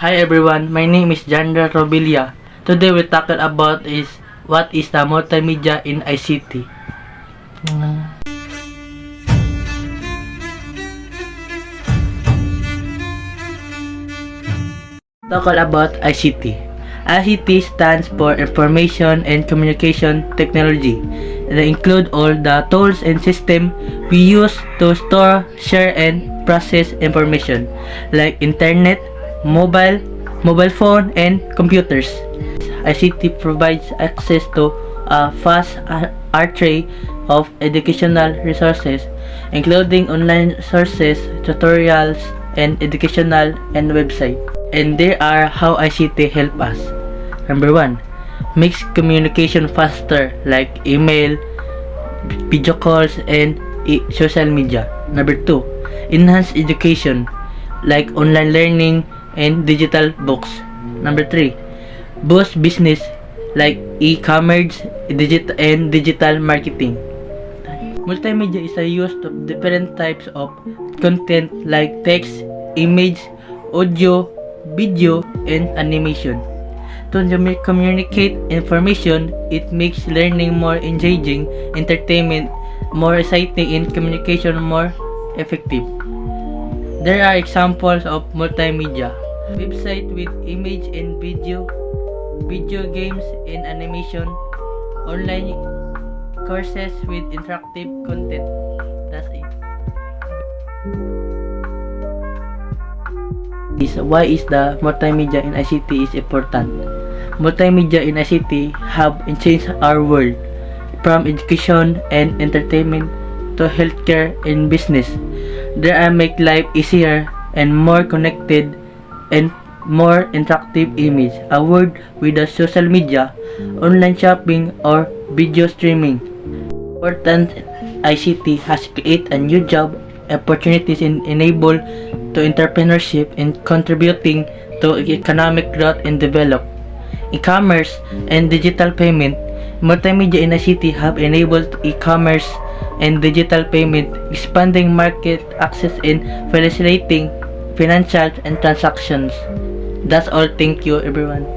Hi everyone, my name is Jandra Robilia. Today we'll talk about what is the multimedia in ICT. Talk about ICT. ICT stands for Information and Communication Technology. They include all the tools and systems we use to store, share, and process information, like internet, mobile phone, and computers. ICT provides access to a vast array of educational resources, including online sources, tutorials, and educational and website. And there are how ICT help us. Number 1, makes communication faster, like email, video calls, and social media. Number 2, enhance education, like online learning and digital books. Number 3, boost business, like e-commerce and digital marketing. Multimedia is a use of different types of content like text, image, audio, video, and animation. To communicate information, it makes learning more engaging, entertainment more exciting, and communication more effective. There are examples of multimedia: website with image and video games and animation, online courses with interactive content. That's it. Why is the multimedia in ICT is important? Multimedia in ICT have changed our world, from education and entertainment to healthcare and business. They make life easier and more connected and more interactive image. A world with a social media, online shopping, or video streaming. Important ICT has created a new job opportunities and enable to entrepreneurship and contributing to economic growth and development. E-commerce and digital payment. Multimedia in ICT have enabled e-commerce and digital payment, expanding market access and facilitating financial and transactions. That's all. Thank you, everyone.